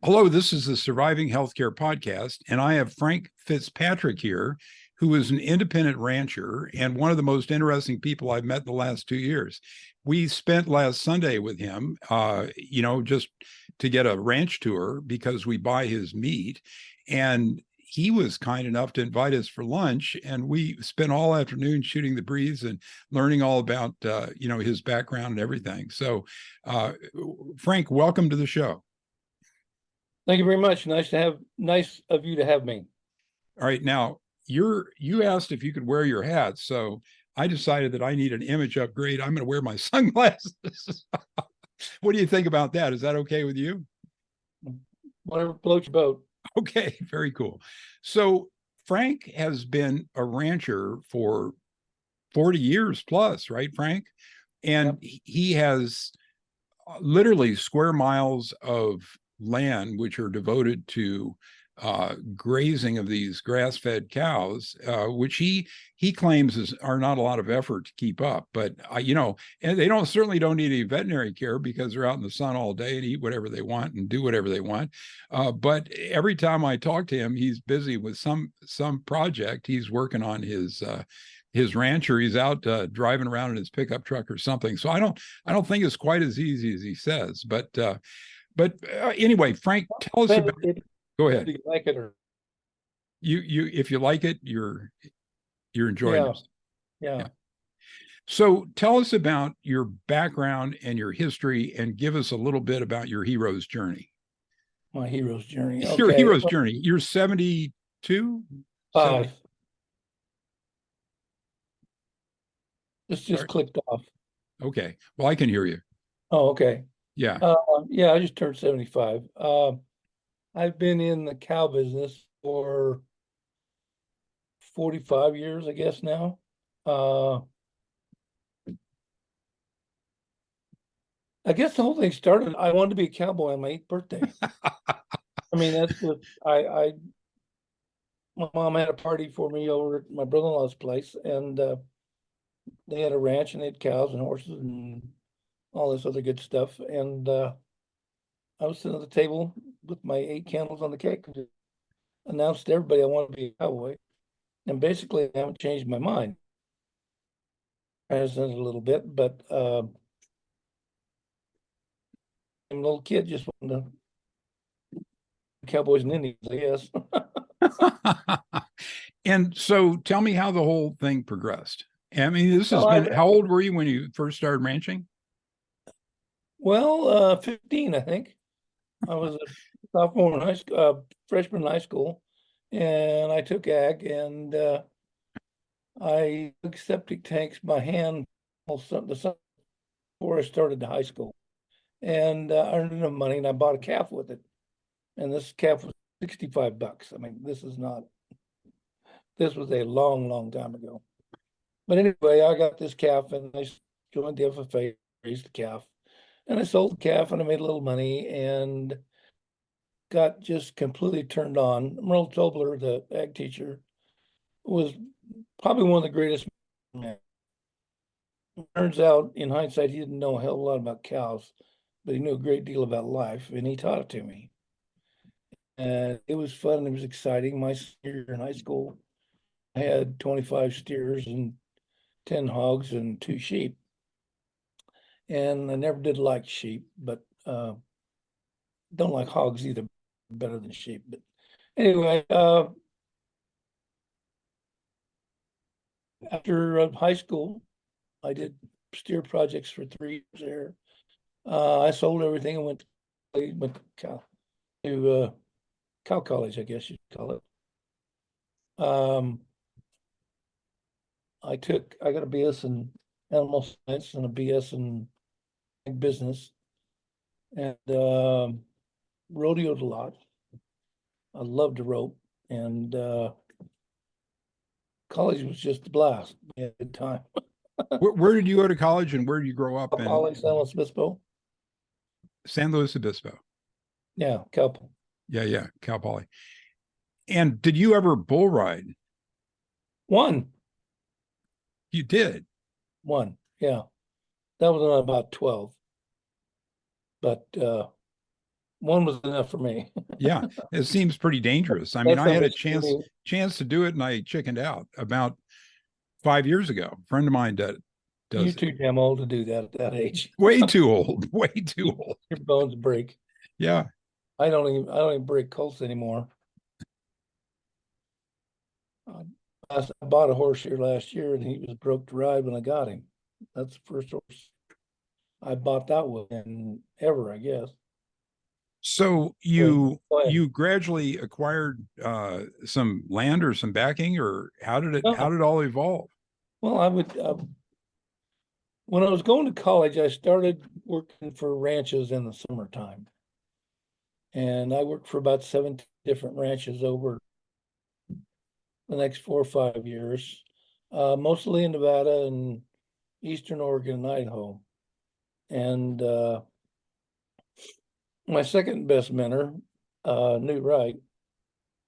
Hello, this is the Surviving Healthcare Podcast, and I have Frank Fitzpatrick here, who is an independent rancher and one of the most interesting people I've met in the last 2 years. We spent last Sunday with him, just to get a ranch tour because we buy his meat. And he was kind enough to invite us for lunch, and we spent all afternoon shooting the breeze and learning all about, his background and everything. So, Frank, welcome to the show. Thank you very much. Nice of you to have me. All right. Now, you asked if you could wear your hat, so I decided that I need an image upgrade. I'm going to wear my sunglasses. What do you think about that? Is that okay with you? Whatever floats your boat. Okay, very cool. So Frank has been a rancher for 40 years plus, right, Frank? And Yep. He has literally square miles of land which are devoted to grazing of these grass-fed cows, which he claims are not a lot of effort to keep up. But and they certainly don't need any veterinary care because they're out in the sun all day and eat whatever they want and do whatever they want. But every time I talk to him, he's busy with some project. He's working on his ranch, or he's out driving around in his pickup truck or something. So I don't think it's quite as easy as he says. But anyway, Frank, tell us about. Go ahead. Do you like it, or you if you like it, you're enjoying it. Yeah. So tell us about your background and your history, and give us a little bit about your hero's journey. My hero's journey. Okay. Your hero's journey. You're 72? 5. This just clicked off. Okay. Well, I can hear you. Oh, okay. Yeah. Yeah, I just turned 75. I've been in the cow business for 45 years, I guess now. I guess the whole thing started, I wanted to be a cowboy on my 8th birthday. I mean, that's what my mom had a party for me over at my brother-in-law's place, and they had a ranch and they had cows and horses and all this other good stuff. And I was sitting at the table with my 8 candles on the cake and announced to everybody I wanted to be a cowboy. And basically, I haven't changed my mind. I hesitated a little bit, but I'm a little kid, just wanted to cowboys and Indians, I guess. And so tell me how the whole thing progressed. I mean, this has been, how old were you when you first started ranching? Well, 15, I think. I was a sophomore in high school, freshman in high school, and I took ag, and I took septic tanks by hand the summer before I started the high school, and I earned enough money, and I bought a calf with it, and this calf was $65. I mean, this was a long time ago. But anyway, I got this calf, and I joined the FFA, raised the calf, and I sold the calf, and I made a little money, and got just completely turned on. Merle Tobler, the ag teacher, was probably one of the greatest men. Turns out, in hindsight, he didn't know a hell of a lot about cows, but he knew a great deal about life, and he taught it to me. And it was fun, and it was exciting. My senior year in high school, I had 25 steers and 10 hogs and 2 sheep. And I never did like sheep, but don't like hogs either, better than sheep. But anyway, after high school, I did steer projects for 3 years there. I sold everything and went to cow college, I guess you'd call it. I got a BS in animal science and a BS in business, and rodeoed a lot. I loved to rope, and college was just a blast. We had a good time. Where did you go to college, and where did you grow up? College, San Luis Obispo. San Luis Obispo. Yeah, Cal. Yeah, Cal Poly. And did you ever bull ride? One. You did? One, yeah. That was when I was about 12. But one was enough for me. Yeah, it seems pretty dangerous. I mean, That's I how had a much for me. chance to do it, and I chickened out about 5 years ago. A friend of mine You're does it. too damn old to do that at that age. Way too old. Way too old. Your bones break. Yeah. I don't even break colts anymore. I bought a horse here last year and he was broke to ride when I got him. That's the first horse I bought that with and ever, I guess. So But you gradually acquired some land or some backing, or how no, did it all evolve? well, I would when I was going to college, I started working for ranches in the summertime, and I worked for about 17 different ranches over the next 4 or 5 years, mostly in Nevada and Eastern Oregon and Idaho. And my second best mentor, Newt Wright,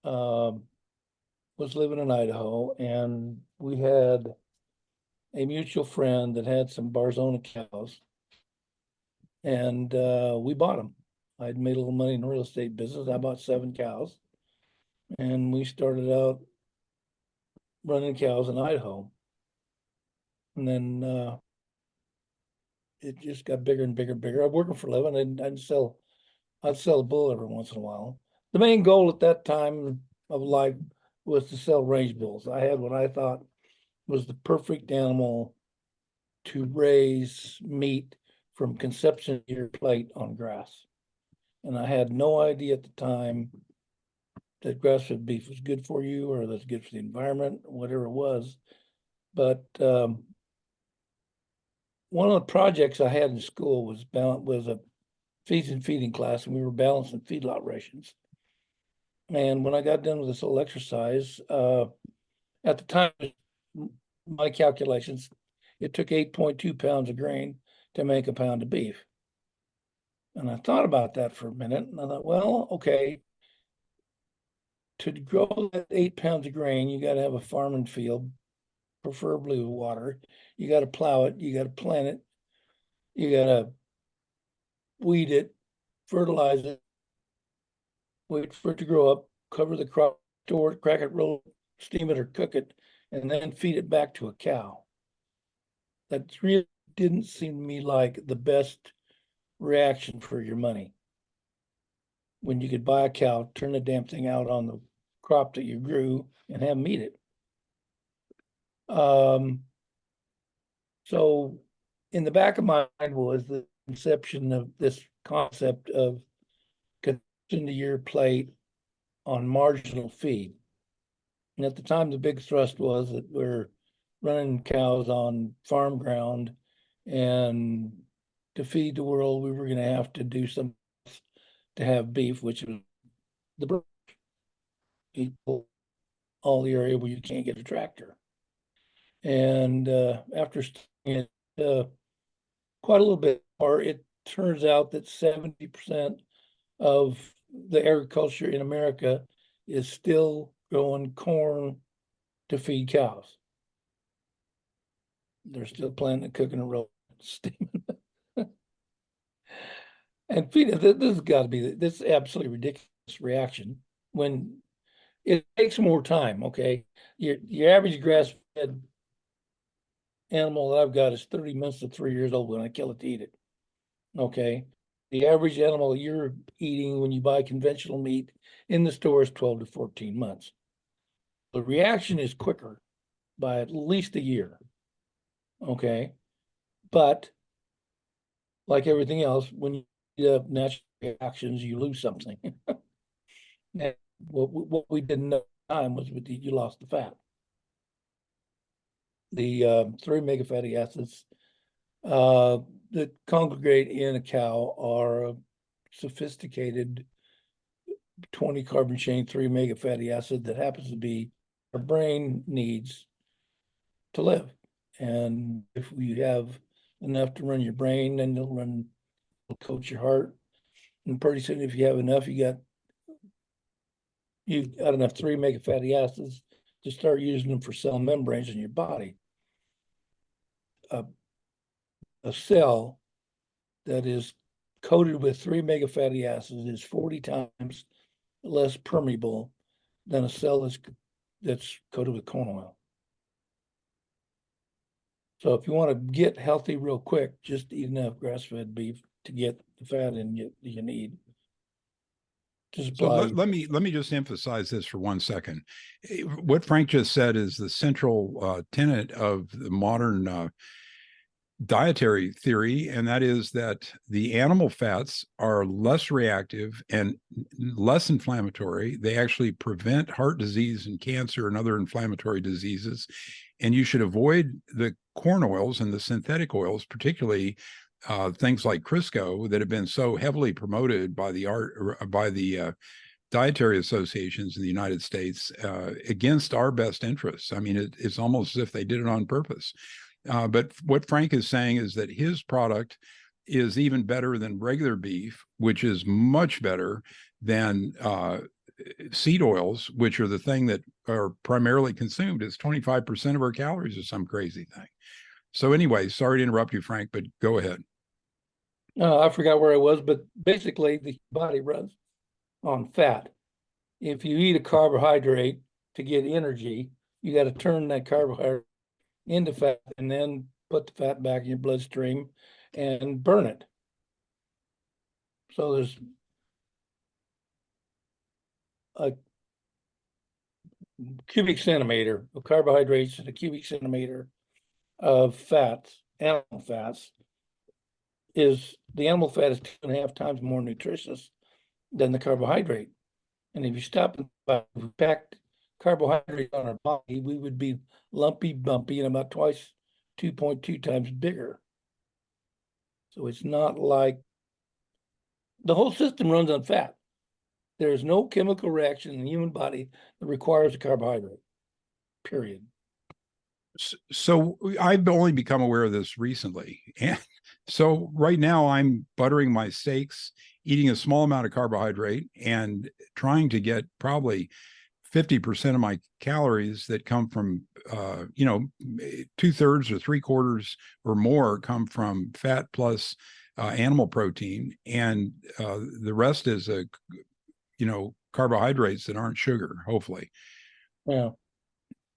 um, was living in Idaho, and we had a mutual friend that had some Barzona cows, and we bought them. I'd made a little money in the real estate business. I bought 7 cows, and we started out running cows in Idaho. And then it just got bigger and bigger and bigger. I'm working for a living, and I'd sell a bull every once in a while. The main goal at that time of life was to sell range bulls. I had what I thought was the perfect animal to raise meat from conception to your plate on grass. And I had no idea at the time that grass-fed beef was good for you or that's good for the environment, whatever it was. But one of the projects I had in school was a feeds and feeding class, and we were balancing feedlot rations. And when I got done with this little exercise, at the time, my calculations, it took 8.2 pounds of grain to make a pound of beef. And I thought about that for a minute, and I thought, well, okay, to grow that 8 pounds of grain, you got to have a farming field, preferably with water. You got to plow it, you got to plant it, you got to weed it, fertilize it, wait for it to grow up, cover the crop, store it, crack it, roll it, steam it, or cook it, and then feed it back to a cow. That really didn't seem to me like the best reaction for your money. When you could buy a cow, turn the damn thing out on the crop that you grew and have them eat it. So in the back of my mind was the conception of this concept of consumption to your plate on marginal feed. And at the time, the big thrust was that we're running cows on farm ground, and to feed the world, we were going to have to do some to have beef, which was the people all the area where you can't get a tractor. And after studying it quite a little bit more, it turns out that 70% of the agriculture in America is still growing corn to feed cows. They're still planting, cooking, and rolling, steaming. And feeding, this has got to be this absolutely ridiculous reaction when it takes more time. Okay, your average grass-fed animal that I've got is 30 months to 3 years old when I kill it to eat it. Okay, the average animal you're eating when you buy conventional meat in the store is 12 to 14 months. The reaction is quicker by at least a year. Okay, but like everything else, when you have natural reactions, you lose something. And what we didn't know at the time was you lost the fat. The 3 omega fatty acids that congregate in a cow are a sophisticated 20 carbon chain 3 omega fatty acid that happens to be our brain needs to live. And if we have enough to run your brain, then it'll coach your heart. And pretty soon, if you have enough, you've got enough 3 omega fatty acids to start using them for cell membranes in your body. A cell that is coated with 3 mega fatty acids is 40 times less permeable than a cell that's coated with corn oil. So if you want to get healthy real quick, just eat enough grass-fed beef to get the fat in you need to So supply. let me just emphasize this for 1 second. What Frank just said is the central tenet of the modern dietary theory, and that is that the animal fats are less reactive and less inflammatory. They actually prevent heart disease and cancer and other inflammatory diseases. And you should avoid the corn oils and the synthetic oils, particularly things like Crisco that have been so heavily promoted by the dietary associations in the United States against our best interests. I mean, it's almost as if they did it on purpose. But what Frank is saying is that his product is even better than regular beef, which is much better than seed oils, which are the thing that are primarily consumed. It's 25% of our calories or some crazy thing. So anyway, sorry to interrupt you, Frank, but go ahead. I forgot where I was, but basically the body runs on fat. If you eat a carbohydrate to get energy, you got to turn that carbohydrate into fat and then put the fat back in your bloodstream and burn it. So there's a cubic centimeter of carbohydrates and a cubic centimeter of fats, animal fats. The animal fat is 2.5 times more nutritious than the carbohydrate. And if you stop and packed carbohydrate on our body, we would be lumpy, bumpy, and about 2.2 times bigger. So it's not like the whole system runs on fat. There is no chemical reaction in the human body that requires a carbohydrate, period. So I've only become aware of this recently. And so right now I'm buttering my steaks, eating a small amount of carbohydrate, and trying to get probably 50% of my calories that come from, 2/3 or 3/4 or more come from fat plus animal protein. And the rest is carbohydrates that aren't sugar, hopefully. Yeah.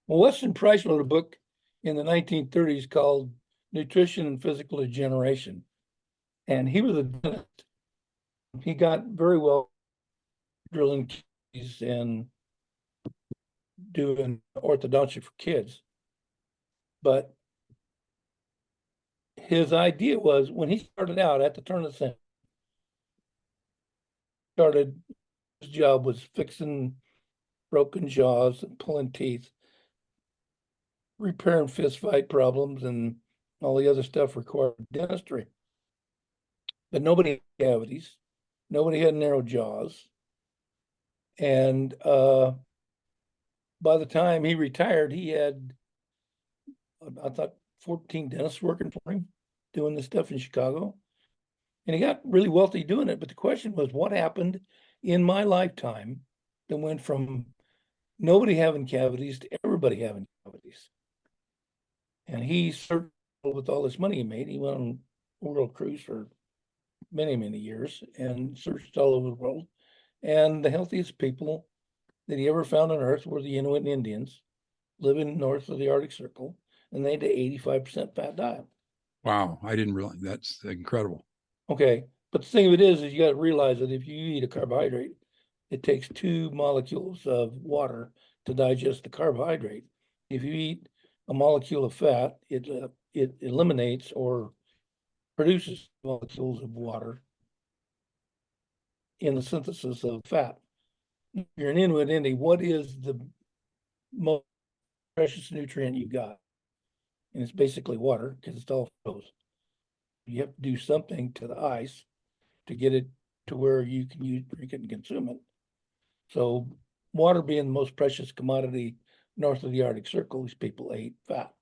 Well, Weston Price wrote a book in the 1930s called Nutrition and Physical Degeneration. And he was a dentist. He got very well drilling keys and doing orthodontia for kids. But his idea was when he started out at the turn of the century, his job was fixing broken jaws and pulling teeth, repairing fist fight problems, and all the other stuff required dentistry. But nobody had cavities, nobody had narrow jaws. And by the time he retired, he had, I thought, 14 dentists working for him doing this stuff in Chicago. And he got really wealthy doing it. But the question was, what happened in my lifetime that went from nobody having cavities to everybody having cavities? And he searched with all this money he made. He went on a world cruise for many, many years and searched all over the world. And the healthiest people that he ever found on Earth were the Inuit Indians living north of the Arctic Circle, and they had an 85% fat diet. Wow, I didn't realize that's incredible. Okay, but the thing of it is you got to realize that if you eat a carbohydrate, it takes 2 molecules of water to digest the carbohydrate. If you eat a molecule of fat, it eliminates or produces molecules of water in the synthesis of fat. If you're an Inuit Indian, what is the most precious nutrient you got? And it's basically water because it's all frozen. You have to do something to the ice to get it to where you can drink it and consume it. So water being the most precious commodity north of the Arctic Circle, these people ate fat.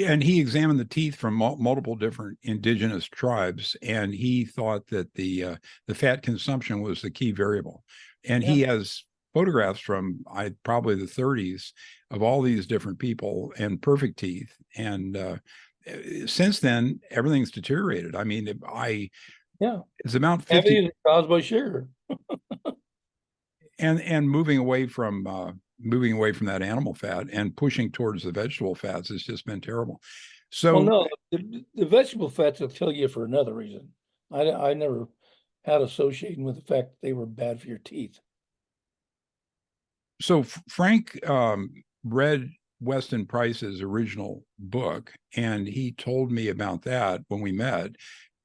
And he examined the teeth from multiple different indigenous tribes, and he thought that the fat consumption was the key variable. And he has photographs from probably the 30s of all these different people and perfect teeth. And since then, everything's deteriorated. I mean, Yeah. it's about 50 Cavities are caused by sugar. and moving away from that animal fat and pushing towards the vegetable fats has just been terrible. Well, So no, the vegetable fats will kill you for another reason. I never had associating with the fact that they were bad for your teeth. so Frank read Weston Price's original book, and he told me about that when we met.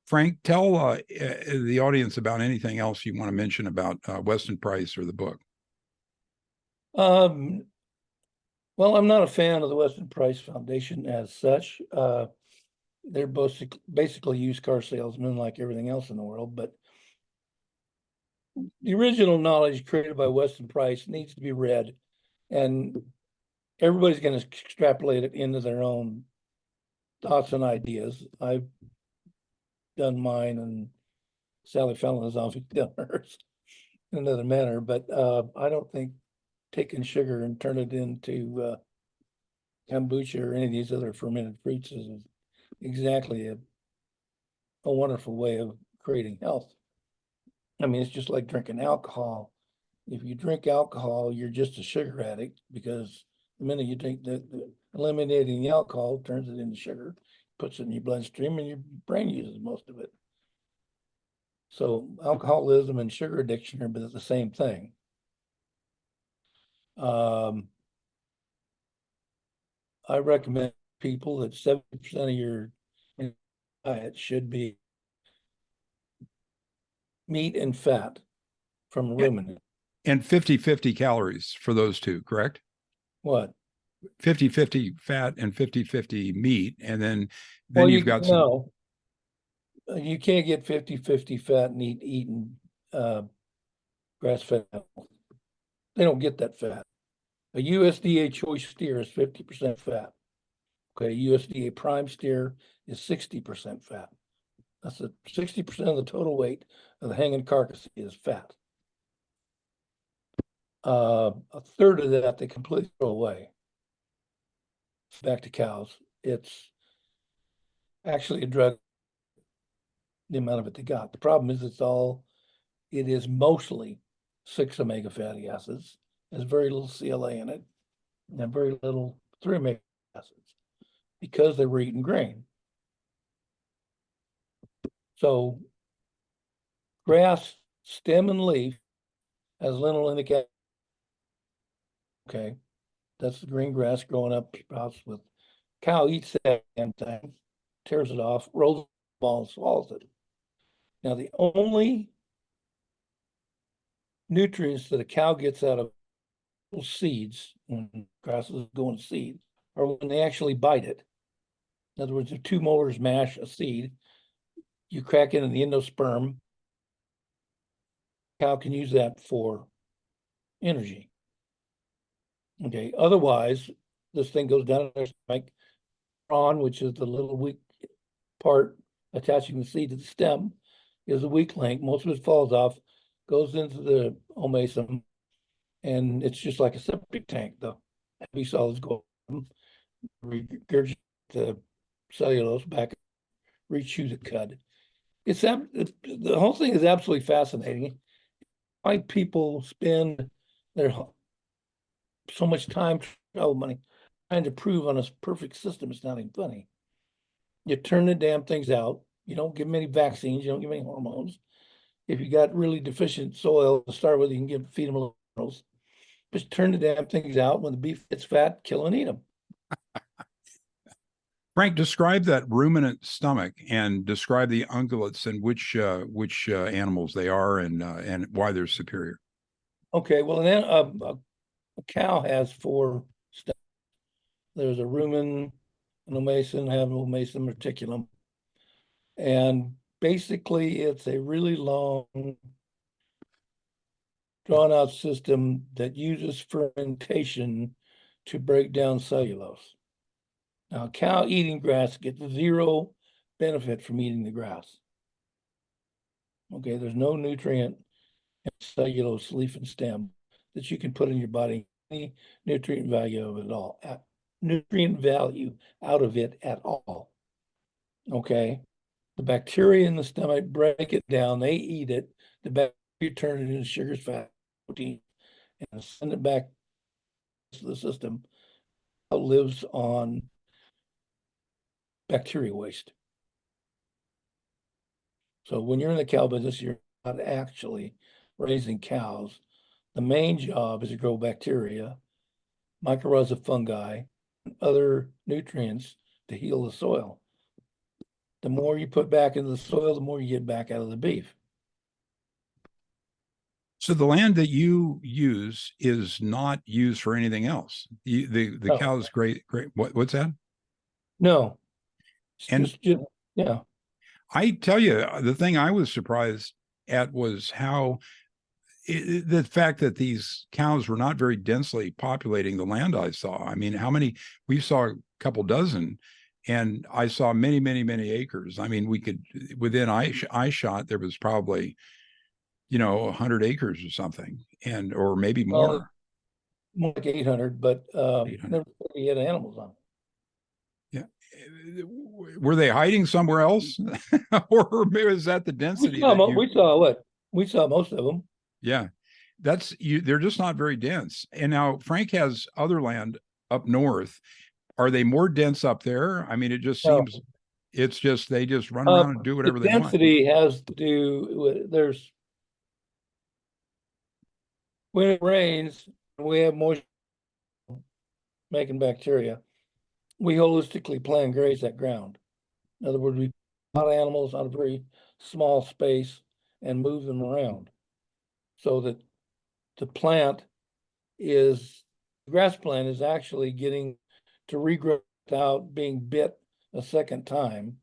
Frank, tell the audience about anything else you want to mention about Weston Price or the book. Um, well, I'm not a fan of the Weston Price Foundation as such. They're both basically used car salesmen like everything else in the world, but the original knowledge created by Weston Price needs to be read, and everybody's going to extrapolate it into their own thoughts and ideas. I've done mine, and Sally Fallon has obviously done hers in another manner, but I don't think taking sugar and turn it into kombucha or any of these other fermented fruits is exactly a wonderful way of creating health. I mean, it's just like drinking alcohol. If you drink alcohol, you're just a sugar addict, because the minute you drink the eliminating the alcohol turns it into sugar, puts it in your bloodstream, and your brain uses most of it. So alcoholism and sugar addiction are the same thing. I recommend people that 70% of your diet should be meat and fat from ruminant. And 50-50 calories for those two, correct? What? 50-50 fat and 50-50 meat. And then Well, you've got some. no, you can't get 50-50 fat and eating grass fed. They don't get that fat. A USDA choice steer is 50% fat. Okay, USDA prime steer is 60% fat. That's 60% of the total weight of the hanging carcass is fat. A third of that they completely throw away. Back to cows. It's actually a drug, the amount of it they got. The problem is it is mostly 6 omega fatty acids. There's very little CLA in it, and very little 3 omega acids, because they were eating grain. So grass, stem, and leaf has linolenic acid. Okay, that's the green grass growing up sprouts with. Cow eats that damn thing, tears it off, rolls the ball, and swallows it. Now, the only nutrients that a cow gets out of seeds, when grass is going to seed, are when they actually bite it. In other words, if 2 molars mash a seed, you crack into the endosperm. Cow can use that for energy. Okay, otherwise, this thing goes down their stomach. Prawn, which is the little weak part attaching the seed to the stem, is a weak link. Most of it falls off, goes into the omasum, and it's just like a septic tank. The heavy solids go, regurgitate the cellulose back, rechew the cud. The whole thing is absolutely fascinating. Why people spend their so much time, travel, money trying to prove on a perfect system. It's not even funny. You turn the damn things out. You don't give them any vaccines. You don't give them any hormones. If you got really deficient soil to start with, you can feed them minerals. Just turn the damn things out. When the beef gets fat, kill and eat them. Frank, describe that ruminant stomach and describe the ungulates and which animals they are and why they're superior. Okay, well, then a cow has 4 steps. There's a rumen, an omason, have an omasum reticulum. And basically, it's a really long, drawn out system that uses fermentation to break down cellulose. Now, a cow eating grass gets 0 benefit from eating the grass. Okay, there's no nutrient in cellulose, leaf, and stem that you can put in your body, any nutrient value of it all, nutrient value out of it at all. Okay. The bacteria in the stomach break it down, they eat it. The bacteria turn it into sugars, fat, protein, and send it back to the system. It lives on bacteria waste. So when you're in the cow business, you're not actually raising cows. The main job is to grow bacteria, mycorrhizal fungi, and other nutrients to heal the soil. The more you put back into the soil, the more you get back out of the beef. So the land that you use is not used for anything else. The No, cows great. What's that? no, it's And just yeah. I tell you, the thing I was surprised at was how the fact that these cows were not very densely populating the land I saw. I mean, how many we saw a couple dozen, and I saw many, many, many acres. I mean, we could within eye shot there was probably 100 acres or something, and or maybe Well, more. more like 800, but 800. never really had animals on. Yeah. Were they hiding somewhere else? Or was that the density that you, We saw what? We saw most of them. yeah, that's you, they're just not very dense. And now Frank has other land up north. Are they more dense up there? I mean, it just No. seems it's just they just run around and do The whatever they want. density has to do with there's when it rains, we have moisture making bacteria. We holistically plan graze that ground. In other words, we put a lot of animals on a very small space and move them around so that the plant is grass plant is actually getting to regrow without being bit a second time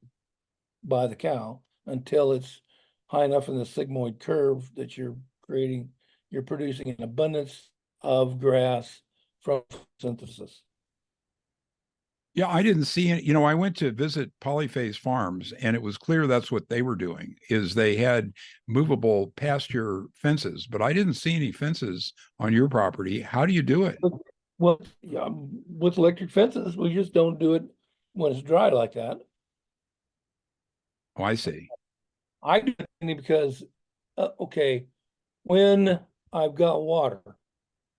by the cow until it's high enough in the sigmoid curve that you're producing an abundance of grass from synthesis. Yeah, I didn't see it. I went to visit Polyphase Farms, and it was clear that's what they were doing, is they had movable pasture fences, but I didn't see any fences on your property. How do you do it? Well, yeah, with electric fences, we just don't do it when it's dry like that. Oh, I see. I do it only because, okay, when I've got water,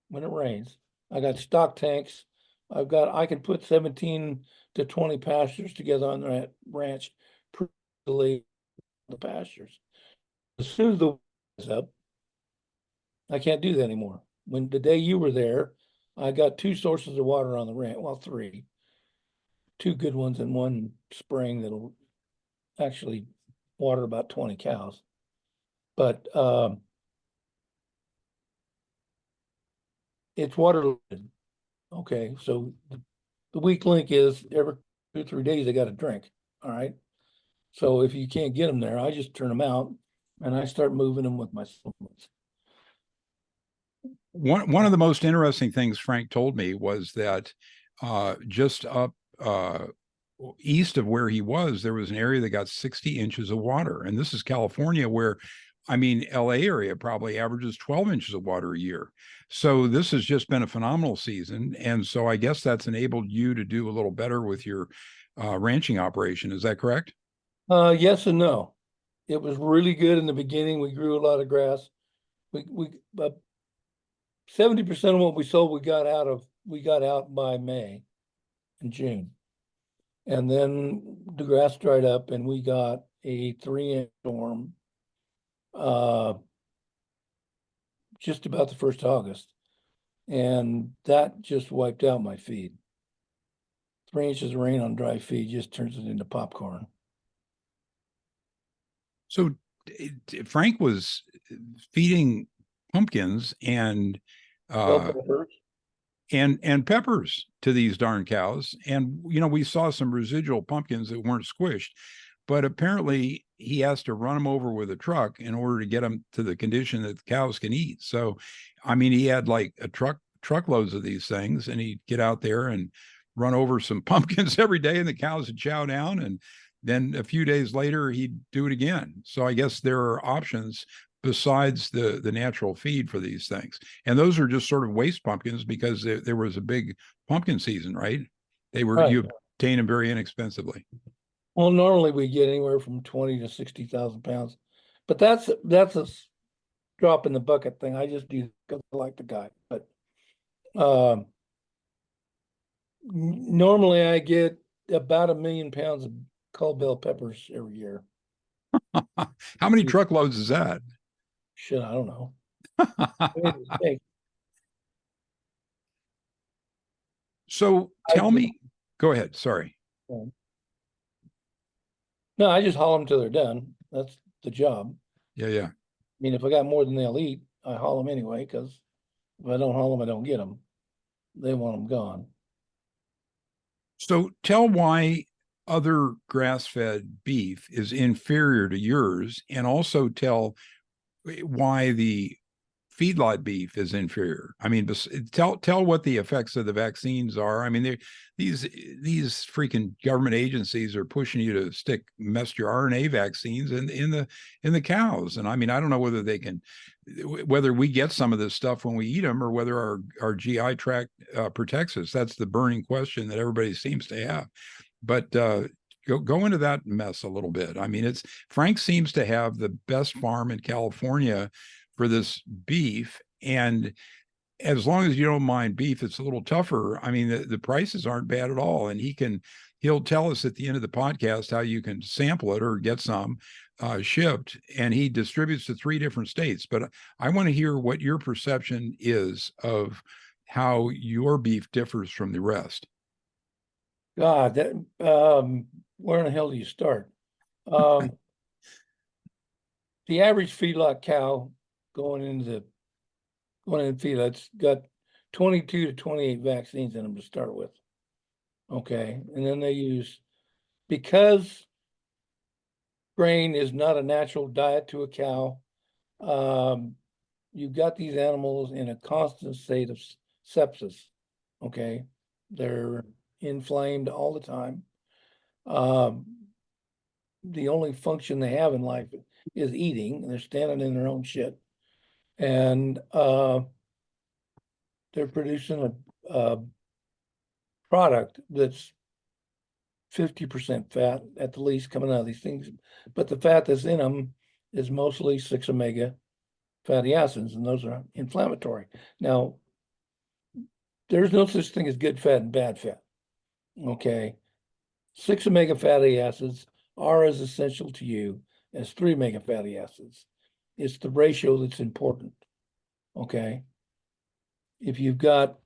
when it rains, I got stock tanks. I can put 17 to 20 pastures together on that ranch, the pastures. As soon as the is up, I can't do that anymore. When the day you were there, I got two sources of water on the ranch. Well, three, two good ones and one spring that'll actually water about 20 cows. But it's water. Okay, so the weak link is every 2 or 3 days they got to drink. All right. So if you can't get them there, I just turn them out and I start moving them with my supplements. One of the most interesting things Frank told me was that just up east of where he was, there was an area that got 60 inches of water. And this is California, where, I mean, LA area probably averages 12 inches of water a year. So this has just been a phenomenal season. And so I guess that's enabled you to do a little better with your ranching operation. Is that correct? Yes and no. It was really good in the beginning. We grew a lot of grass. We 70% of what we sold we got out by May and June. And then the grass dried up and we got a 3-inch storm just about the 1st of August. And that just wiped out my feed. 3 inches of rain on dry feed just turns it into popcorn. So Frank was feeding pumpkins Bell uh, peppers. and peppers to these darn cows. And we saw some residual pumpkins that weren't squished, but apparently he has to run them over with a truck in order to get them to the condition that the cows can eat. So, I mean, he had like a truckloads of these things, and he'd get out there and run over some pumpkins every day, and the cows would chow down. And then a few days later, he'd do it again. So I guess there are options besides the natural feed for these things. And those are just sort of waste pumpkins because there was a big pumpkin season, right? Right. You obtain them very inexpensively. Well, normally we get anywhere from 20 to 60,000 pounds, but that's a drop in the bucket thing. I just do because I like the guy. But um, normally I get about 1,000,000 pounds of cull bell peppers every year. How many truckloads is that? Shit, I don't know. Made a mistake. So I tell just, me, go ahead. Sorry. no, I just haul them till they're done. That's the job. Yeah, yeah. I mean, if I got more than they'll eat, I haul them anyway, because if I don't haul them, I don't get them. They want them gone. So tell why other grass-fed beef is inferior to yours, and also tell why the feedlot beef is inferior. I mean, tell what the effects of the vaccines are. I mean, these freaking government agencies are pushing you to stick messenger RNA vaccines in the cows, and I mean, I don't know whether they can, whether we get some of this stuff when we eat them, or whether our GI tract protects us. That's the burning question that everybody seems to have. But go into that mess a little bit. I mean, it's Frank seems to have the best farm in California for this beef, and as long as you don't mind beef, it's a little tougher. I mean, the prices aren't bad at all, and he'll tell us at the end of the podcast how you can sample it or get some shipped, and he distributes to 3 different states. But I want to hear what your perception is of how your beef differs from the rest. God, that where in the hell do you start? Um, the average feedlot cow going into feedlots got 22 to 28 vaccines in them to start with. Okay, and then they use, because grain is not a natural diet to a cow. You've got these animals in a constant state of sepsis. Okay, they're inflamed all the time. Um, the only function they have in life is eating. They're standing in their own shit, and they're producing a product that's 50% fat at the least coming out of these things. But the fat that's in them is mostly 6 omega fatty acids, and those are inflammatory. Now, there's no such thing as good fat and bad fat. Okay. 6 omega fatty acids are as essential to you as 3 omega fatty acids. It's the ratio that's important. Okay. If you've got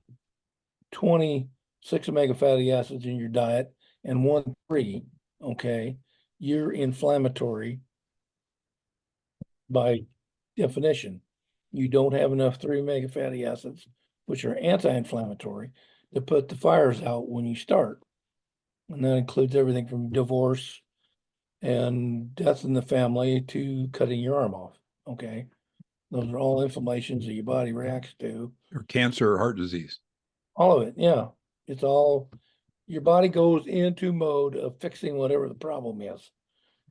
26 omega fatty acids in your diet and 1 3, okay, you're inflammatory by definition. You don't have enough 3 omega fatty acids, which are anti-inflammatory, to put the fires out when you start. And that includes everything from divorce and death in the family to cutting your arm off. Okay. Those are all inflammations that your body reacts to. Or cancer or heart disease. All of it. Yeah. It's all, your body goes into mode of fixing whatever the problem is.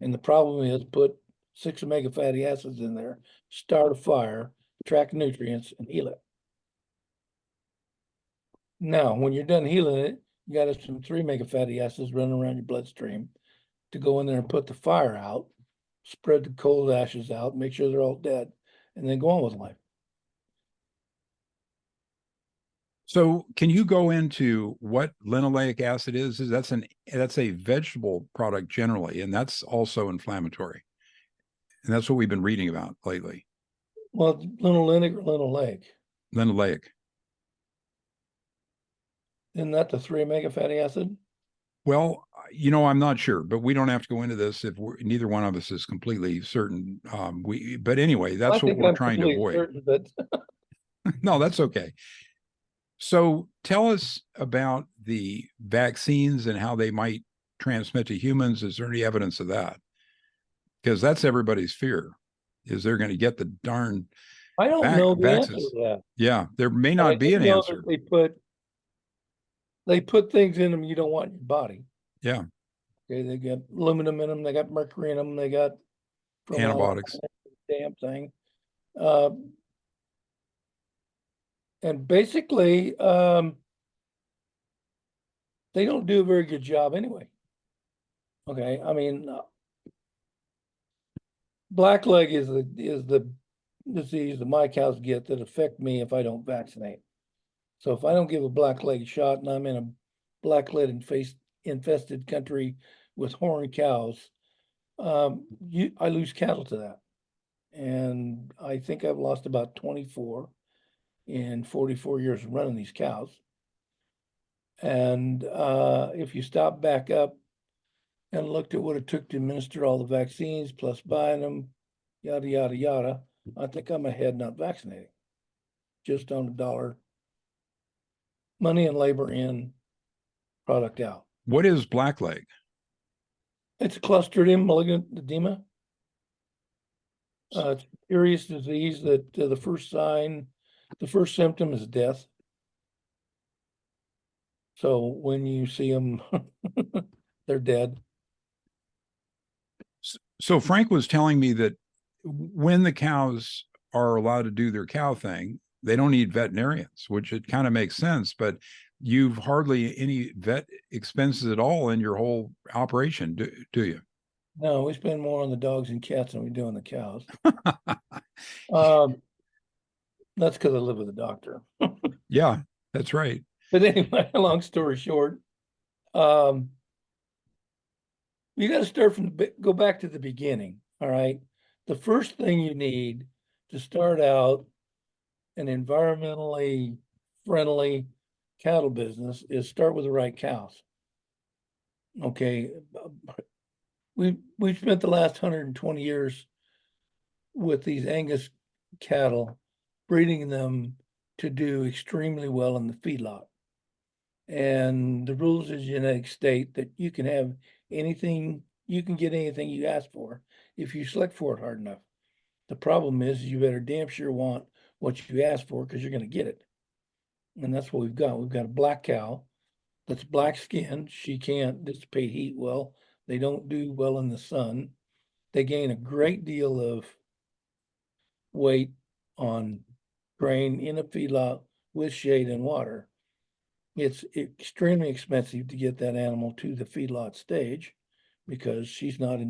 And the problem is put 6 omega fatty acids in there, start a fire, track nutrients, and heal it. Now, when you're done healing it, you got some 3 omega fatty acids running around your bloodstream to go in there and put the fire out, spread the cold ashes out, make sure they're all dead, and then go on with life. So can you go into what linoleic acid is? That's a vegetable product generally, and that's also inflammatory. And that's what we've been reading about lately. Well, linolenic or linoleic. Linoleic. Isn't that the 3 omega fatty acid? Well, I'm not sure, but we don't have to go into this if neither one of us is completely certain. But anyway, I that's what think we're I'm trying to completely avoid. certain, but No, that's okay. So tell us about the vaccines and how they might transmit to humans. Is there any evidence of that? Because that's everybody's fear, is they're going to get the darn I don't know the answer vaccines. to that. Yeah, there may But I not do be an know answer. that they put things in them you don't want in your body. Yeah, Okay, they got aluminum in them, they got mercury in them, they got formaldehyde, antibiotics. damn thing. Uh, and basically, they don't do a very good job anyway. Okay, I mean, blackleg is the disease that my cows get that affect me if I don't vaccinate. So if I don't give a blackleg shot and I'm in a blackleg infested country with horned cows, I lose cattle to that. And I think I've lost about 24 in 44 years of running these cows. And if you stop back up and looked at what it took to administer all the vaccines plus buying them, yada, yada, yada, I think I'm ahead not vaccinating. Just on a dollar, money and labor in, product out. What is blackleg? It's a Clostridium malignant edema. It's a serious disease that the first symptom is death. So when you see them, they're dead. So Frank was telling me that when the cows are allowed to do their cow thing, they don't need veterinarians, which it kind of makes sense, but you've hardly any vet expenses at all in your whole operation, do you? No, we spend more on the dogs and cats than we do on the cows. Um, that's because I live with a doctor. Yeah, that's right. But anyway, long story short, um, you got to start from go back to the beginning. All right. The first thing you need to start out an environmentally friendly cattle business is start with the right cows. Okay. We've spent the last 120 years with these Angus cattle, breeding them to do extremely well in the feedlot. And the rules of genetics state that you can have anything, you can get anything you ask for if you select for it hard enough. The problem is you better damn sure want what you ask for because you're going to get it. And that's what we've got. We've got a black cow that's black skinned. She can't dissipate heat well. They don't do well in the sun. They gain a great deal of weight on grain in a feedlot with shade and water. It's extremely expensive to get that animal to the feedlot stage because she's not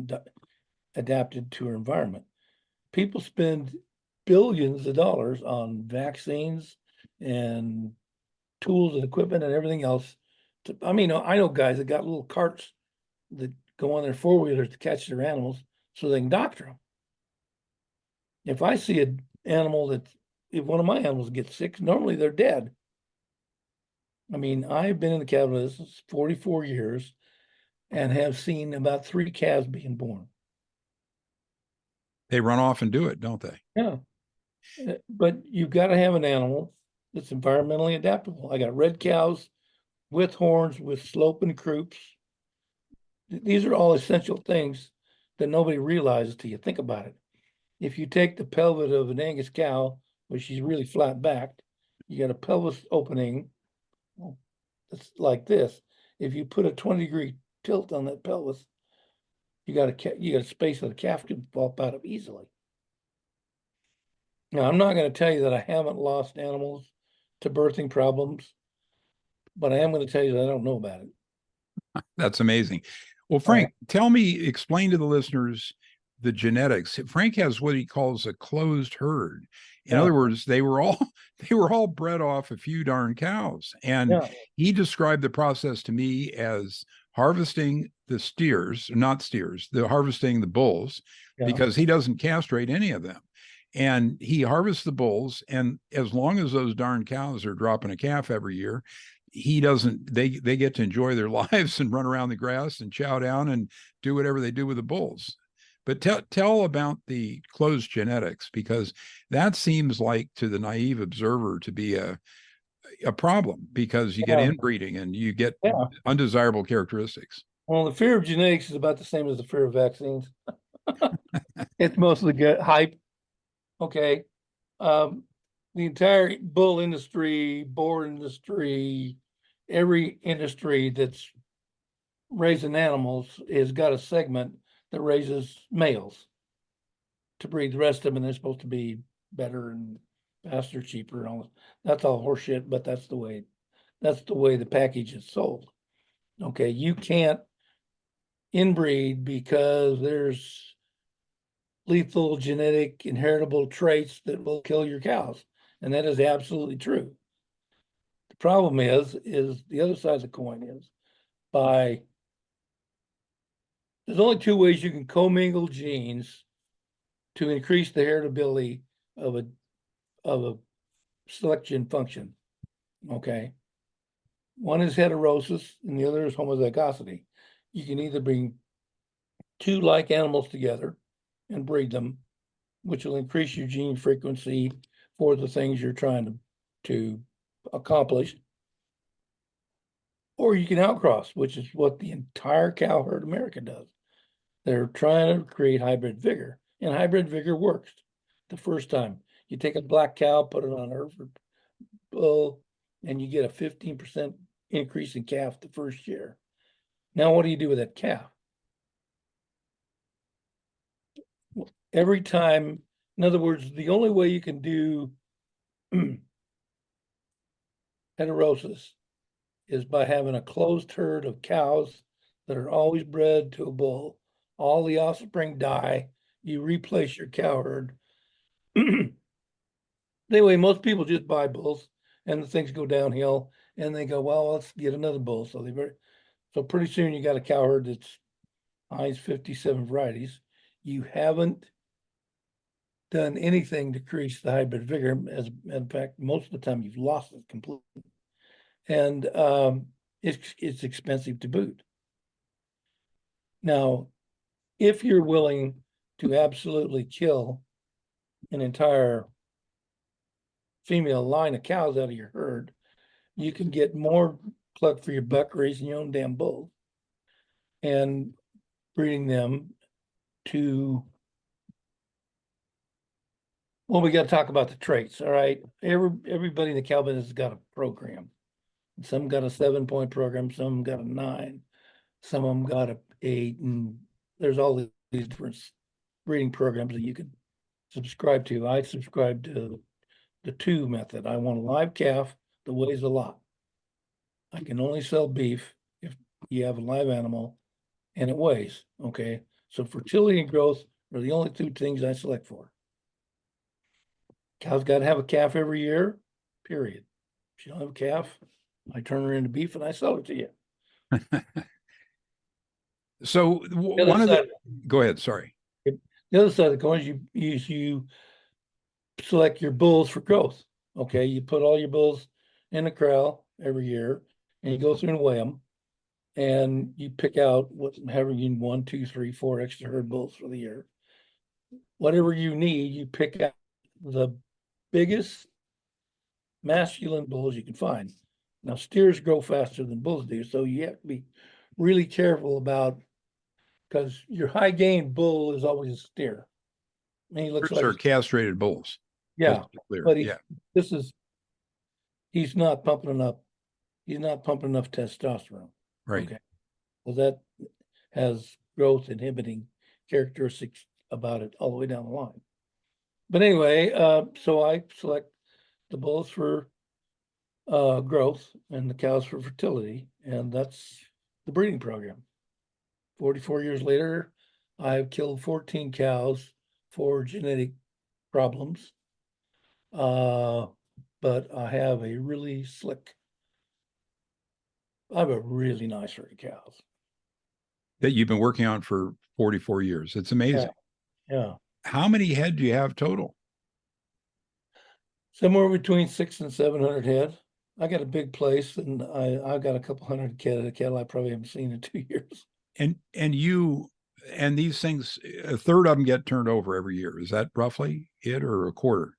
adapted to her environment. People spend billions of dollars on vaccines and tools and equipment and everything else. I mean, I know guys that got little carts that go on their four-wheelers to catch their animals so they can doctor them. If I see an animal if one of my animals gets sick, normally they're dead. I mean, I've been in the cattle business 44 years and have seen about 3 calves being born. They run off and do it, don't they? Yeah. But you've got to have an animal that's environmentally adaptable. I got red cows with horns, with slope and croops. These are all essential things that nobody realizes till you think about it. If you take the pelvis of an Angus cow, where she's really flat backed, you got a pelvis opening that's like this. If you put a 20-degree tilt on that pelvis, you got a space that a calf can pop out of easily. Now, I'm not going to tell you that I haven't lost animals to birthing problems, but I am going to tell you that I don't know about it. That's amazing. Well, All right. Frank, explain to the listeners the genetics. Frank has what he calls a closed herd. In Yeah. other words, they were all they were all bred off a few darn cows. And Yeah. he described the process to me as harvesting the steers, not steers, the harvesting the bulls, Yeah. because he doesn't castrate any of them. And he harvests the bulls, and as long as those darn cows are dropping a calf every year, he doesn't they get to enjoy their lives and run around the grass and chow down and do whatever they do with the bulls. But tell about the closed genetics, because that seems like to the naive observer to be a problem, because you get Yeah. inbreeding and you get Yeah. undesirable characteristics. Well, the fear of genetics is about the same as the fear of vaccines. It's mostly good hype. Okay. Um, the entire bull industry, boar industry, every industry that's raising animals has got a segment that raises males to breed the rest of them, and they're supposed to be better and faster, cheaper, and all that. That's all horseshit, but that's the way the package is sold. Okay, you can't inbreed because there's lethal genetic inheritable traits that will kill your cows. And that is absolutely true. The problem is the other side of the coin is by there's only two ways you can commingle genes to increase the heritability of a selection function. Okay. One is heterosis and the other is homozygosity. You can either bring two like animals together and breed them, which will increase your gene frequency for the things you're trying to accomplish. Or you can outcross, which is what the entire cow herd America does. They're trying to create hybrid vigor, and hybrid vigor works the first time. You take a black cow, put it on Hereford bull, and you get a 15% increase in calf the first year. Now, what do you do with that calf? Every time, in other words, the only way you can do heterosis is by having a closed herd of cows that are always bred to a bull. All the offspring die. You replace your cow herd. Anyway, most people just buy bulls and the things go downhill and they go, well, let's get another bull. So pretty soon you got a cow herd that's Heinz 57 varieties. You haven't done anything to increase the hybrid vigor. As a matter of fact, most of the time you've lost it completely. And it's expensive to boot. Now, if you're willing to absolutely kill an entire female line of cows out of your herd, you can get more pluck for your buck raising your own damn bulls and breeding them to, well, we got to talk about the traits. All right. Everybody in the cow business has got a program. Some got a 7-point program, some got a 9, some of them got a 8, and there's all these different breeding programs that you can subscribe to. I subscribe to the 2 method. I want a live calf that weighs a lot. I can only sell beef if you have a live animal and it weighs. Okay. So fertility and growth are the only 2 things I select for. Cow's got to have a calf every year, period. If you don't have a calf, I turn her into beef and I sell it to you. So one of the, go ahead, sorry. The other side of the coin is you select your bulls for growth. Okay, you put all your bulls in a corral every year and you go through and weigh them and you pick out whatever you need, 1, 2, 3, 4 extra herd bulls for the year. Whatever you need, you pick out the biggest masculine bulls you can find. Now, steers grow faster than bulls do, so you have to be really careful about, because your high gain bull is always a steer. I mean, he looks Steers like are castrated bulls. yeah, clear. but Yeah, he's not pumping enough. He's not pumping enough testosterone. right. Okay, well that has growth inhibiting characteristics about it all the way down the line. But anyway, so I select the bulls for growth and the cows for fertility, and that's the breeding program. 44 years later, I've killed 14 cows for genetic problems. But I have a really nice herd of cows. That you've been working on for 44 years. It's amazing. Yeah. How many head do you have total? Somewhere between 600 and 700 head. I got a big place and I've got a couple hundred cattle I probably haven't seen in 2 years. And these things, a third of them get turned over every year. Is that roughly it, or a quarter?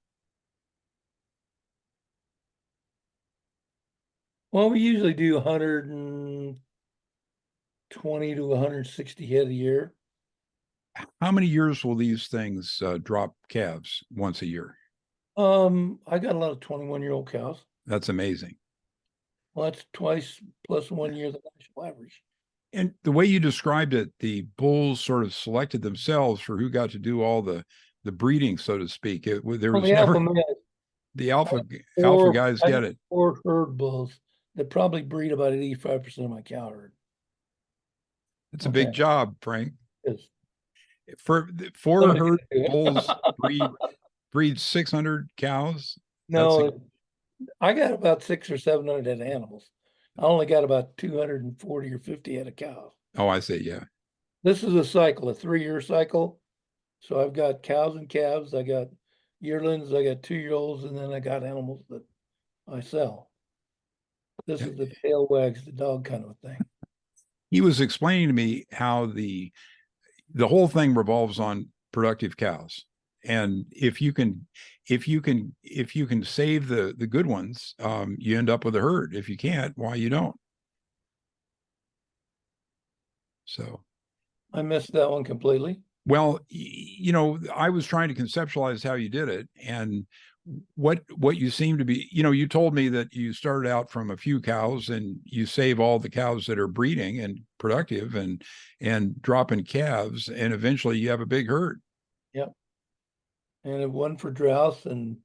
Well, we usually do 120 to 160 head a year. How many years will these things drop calves once a year? I got a lot of 21-year-old cows. That's amazing. Well, that's twice plus 1 year the national average. And the way you described it, the bulls sort of selected themselves for who got to do all the breeding, so to speak. There was never the alpha guys get it. 4 herd bulls that probably breed about 85% of my cow herd. It's a big Okay. job, Frank. Yes. For four Somebody herd can do bulls it. breed 600 cows. That's a, No, I got about 600 or 700 head of animals. I only got about 240 or 50 head of cows. oh, I see. Yeah. This is a cycle, a 3-year cycle. So I've got cows and calves, I got yearlings, I got 2-year-olds, and then I got animals that I sell. This Yeah. is the tail wags the dog kind of a thing. He was explaining to me how the whole thing revolves on productive cows. And if you can save the good ones, you end up with a herd. If you can't, why you don't? So I missed that one completely. well, I was trying to conceptualize how you did it, and what you seem to be, you told me that you started out from a few cows and you save all the cows that are breeding and productive and dropping calves, and eventually you have a big herd. Yep. And one for droughts and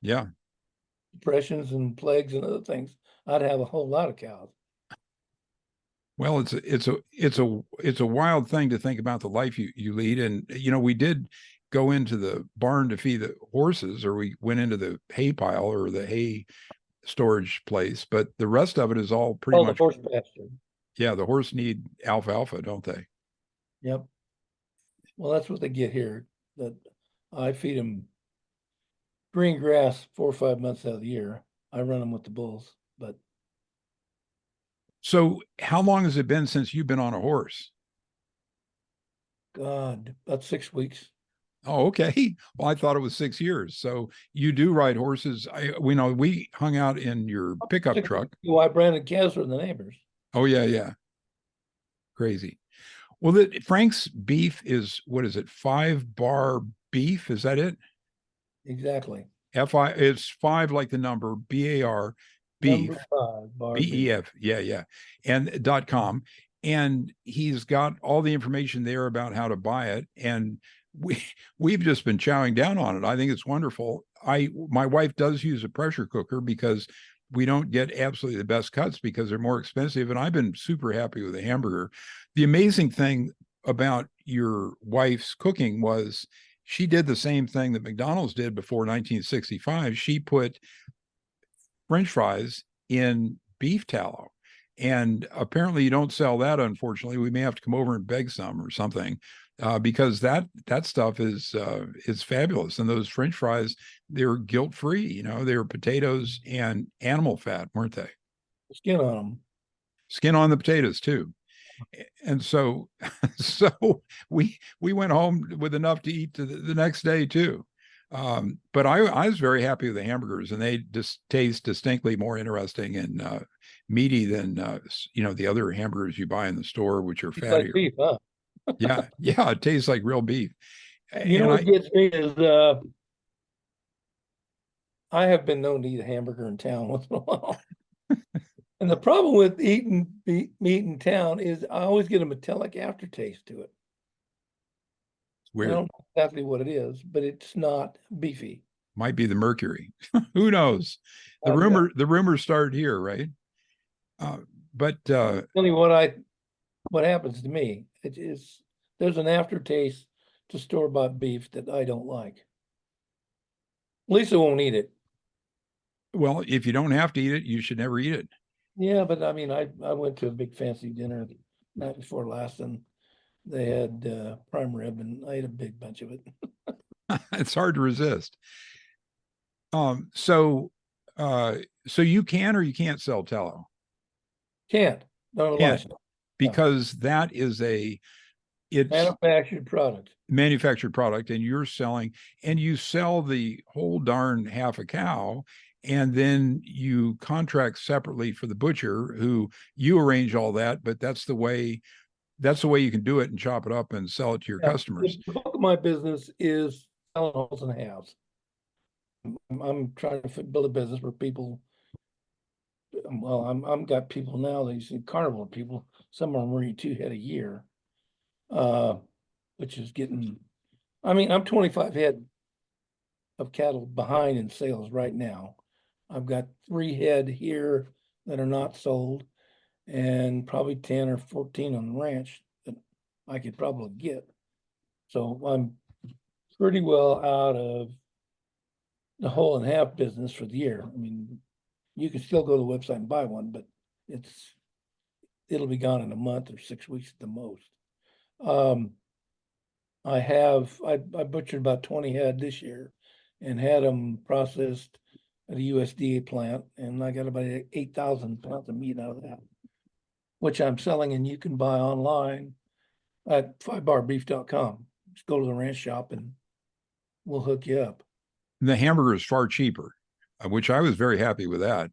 Yeah. depressions and plagues and other things, I'd have a whole lot of cows. Well, it's a wild thing to think about the life you lead. And we did go into the barn to feed the horses, or we went into the hay pile or the hay storage place, but the rest of it is all pretty Oh, the much, horse pasture. yeah, the horse need alfalfa, don't they? Yep. Well, that's what they get here. That I feed them green grass 4 or 5 months out of the year. I run them with the bulls, but So how long has it been since you've been on a horse? God, about 6 weeks. Oh, okay. Well, I thought it was 6 years. So you do ride horses. We know we hung out in your pickup 6 weeks truck. ago, I branded calves for the neighbors. Oh yeah, yeah. Crazy. Well, Frank's beef is, what is it? 5 bar beef. Is that it? Exactly. It's five like the number, BAR, Number beef, 5, bar B. BEF. Yeah, yeah. And .com. And he's got all the information there about how to buy it. And we we've just been chowing down on it. I think it's wonderful. My wife does use a pressure cooker because we don't get absolutely the best cuts because they're more expensive. And I've been super happy with the hamburger. The amazing thing about your wife's cooking was she did the same thing that McDonald's did before 1965. She put French fries in beef tallow. And apparently, you don't sell that. Unfortunately, we may have to come over and beg some or something, because that stuff is fabulous. And those French fries, they're guilt free. They're potatoes and animal fat, weren't they? Skin on them. Skin on the potatoes too. And so we went home with enough to eat the next day too. But I was very happy with the hamburgers, and they just taste distinctly more interesting and meaty than the other hamburgers you buy in the store, which are It's like fattier. beef, huh? Yeah, yeah, it tastes like real beef. You know And what gets me is I have been known to eat a hamburger in town once in a while. And the problem with eating meat in town is I always get a metallic aftertaste to it. it's I weird. don't know exactly what it is, but it's not beefy. Might be the mercury. Who knows? The I've got, rumors started here, right? Uh, but tell you what happens to me. It is there's an aftertaste to store-bought beef that I don't like. Lisa won't eat it. well, if you don't have to eat it, you should never eat it. Yeah, but I mean, I went to a big fancy dinner the night before last, and they had prime rib, and I ate a big bunch of it. It's hard to resist. Um, so, uh, so you can or you can't sell tallow? Can't, not a Can't, license. No, because that is it's manufactured product. manufactured product, and you're selling, and you sell the whole darn half a cow, and then you contract separately for the butcher, who you arrange all that, but that's the way you can do it and chop it up and sell it to your Yeah, customers. the bulk of my business is selling wholes and halves. I'm trying to build a business where people, well, I'm got people now, they see carnival people, some are running 2 head a year. Uh, which is getting, I mean, I'm 25 head of cattle behind in sales right now. I've got 3 head here that are not sold, and probably 10 or 14 on the ranch that I could probably get. So I'm pretty well out of the whole and half business for the year. I mean, you can still go to the website and buy one, but it'll be gone in a month or 6 weeks at the most. I butchered about 20 head this year and had them processed at a USDA plant, and I got about 8,000 pounds of meat out of that, which I'm selling, and you can buy online at fivebarbeef.com. Just go to the ranch shop and we'll hook you up. The hamburger is far cheaper, which I was very happy with that.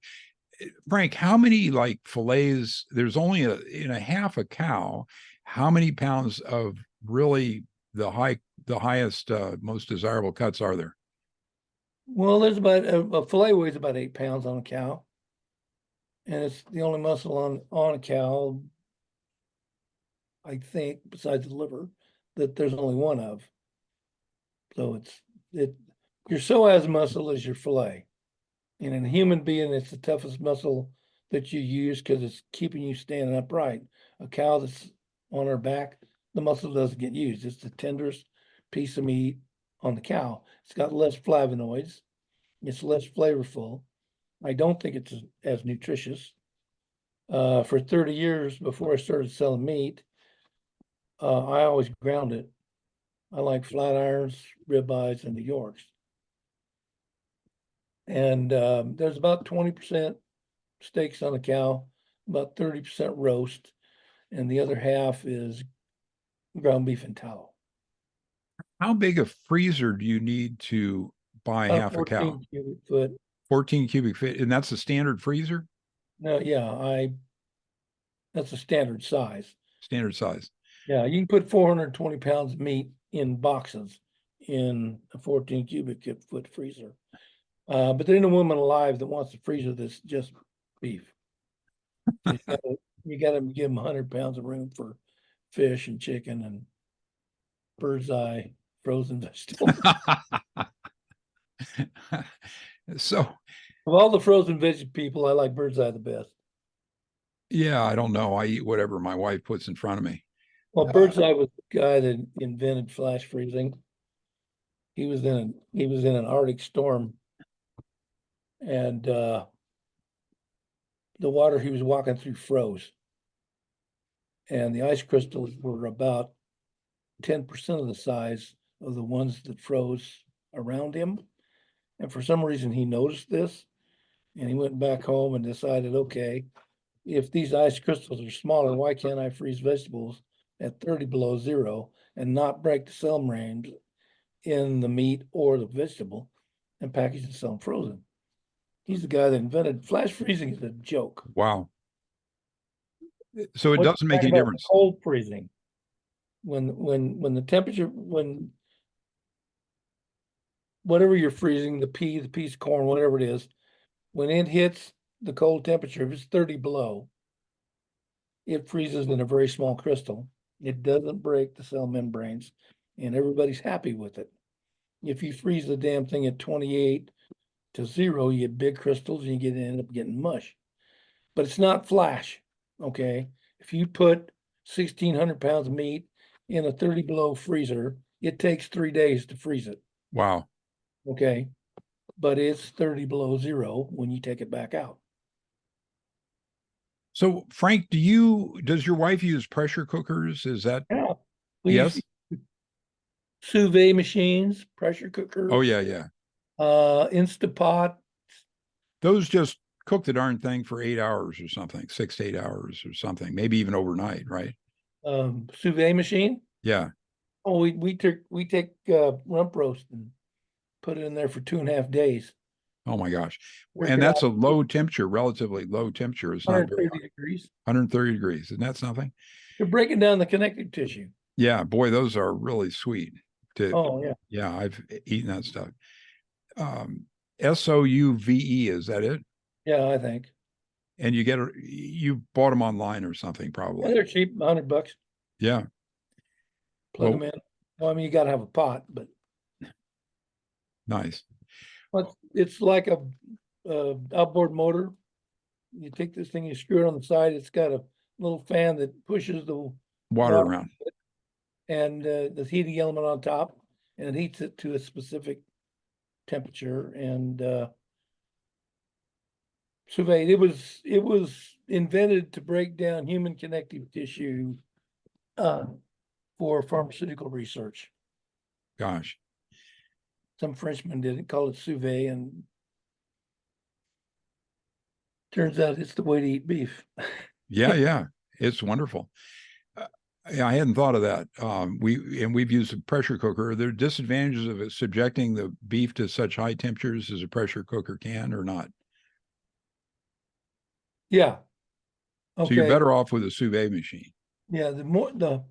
Frank, how many like fillets? There's only in a half a cow. How many pounds of really the highest, most desirable cuts are there? Well, there's about a fillet weighs about 8 pounds on a cow, and it's the only muscle on a cow, I think, besides the liver, that there's only one of. So your psoas muscle is your fillet. And in a human being, it's the toughest muscle that you use because it's keeping you standing upright. A cow that's on her back, the muscle doesn't get used. It's the tenderest piece of meat on the cow. It's got less flavonoids. It's less flavorful. I don't think it's as nutritious. For 30 years before I started selling meat, I always ground it. I like flat irons, ribeyes, and the Yorks. And there's about 20% steaks on a cow, about 30% roast, and the other half is ground beef and tallow. How big a freezer do you need to buy About half a 14 cow? cubic foot. 14 cubic feet, and that's the standard freezer, No, yeah, that's a standard size. standard size. Yeah, you can put 420 pounds of meat in boxes in a 14 cubic foot freezer. But there ain't a woman alive that wants a freezer that's just beef. You gotta give them 100 pounds of room for fish and chicken and bird's eye frozen vegetables. So, Of all the frozen veggie people, I like bird's eye the best. yeah, I don't know. I eat whatever my wife puts in front of me. Well, Uh, bird's eye was the guy that invented flash freezing. He was in an Arctic storm, and the water he was walking through froze, and the ice crystals were about 10% of the size of the ones that froze around him. And for some reason, he noticed this, and he went back home and decided, okay, if these ice crystals are smaller, why can't I freeze vegetables at 30 below zero and not break the cell range in the meat or the vegetable and package and sell them frozen? He's the guy that invented flash freezing. Is a joke. wow. So it What doesn't you make talk any about difference. cold freezing? When the temperature, when whatever you're freezing, the peas, corn, whatever it is, when it hits the cold temperature, if it's 30 below, it freezes in a very small crystal. It doesn't break the cell membranes, and everybody's happy with it. If you freeze the damn thing at 28 to zero, you get big crystals and you end up getting mush. But it's not flash, okay? If you put 1,600 pounds of meat in a 30 below freezer, it takes 3 days to freeze it, Wow. okay? But it's 30 below zero when you take it back out. So, Frank, does your wife use pressure cookers? Is that Yeah. We use yes? sous vide machines, pressure Oh, cookers, yeah, yeah. Instapot, Those just cook the darn thing for 8 hours or something, 6 to 8 hours or something, maybe even overnight, right? sous vide machine. Yeah. Oh, we take rump roast and put it in there for 2.5 days. Oh my gosh. Jerk And it that's out a low temperature, relatively low temperature. It's not very 130 hot. degrees. 130 degrees. Isn't that something? You're breaking down the connective tissue. Yeah, boy, those are really sweet. To Oh yeah, yeah, I've eaten that stuff. SOUVE, is that it? yeah. I think And you bought them online or something, yeah, probably. they're cheap, $100. Yeah. Plug Well, them in. Well, I mean, you got to have a pot, but nice. it's like a outboard motor, You take this thing, you screw it on the side. It's got a little fan that pushes the Water water around. and the heating element on top, and it heats it to a specific temperature. And surveyed. It was invented to break down human connective tissue for pharmaceutical research. Gosh. Some Frenchman did it, called it sous vide, and turns out it's the way to eat beef. Yeah, yeah. It's wonderful. Yeah, I hadn't thought of that. We've used a pressure cooker. Are there disadvantages of it subjecting the beef to such high temperatures as a pressure cooker can, or not? Yeah. So you're Okay. better off with a sous vide machine. Yeah. The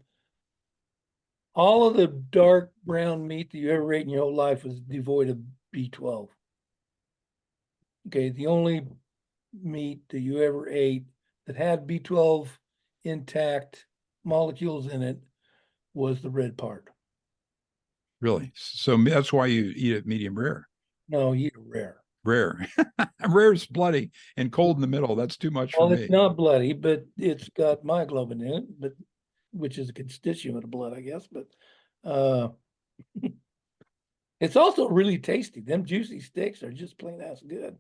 all of the dark brown meat that you ever ate in your whole life was devoid of B12. Okay. The only meat that you ever ate that had B12 intact molecules in it was the red part. Really. So that's why you eat it medium rare. No, you eat it rare. Rare. Rare is bloody and cold in the middle. That's too much for Well, it's me. not bloody, but it's got myoglobin in it, but which is a constituent of blood, I guess. But uh it's also really tasty. Them juicy steaks are just plain ass good.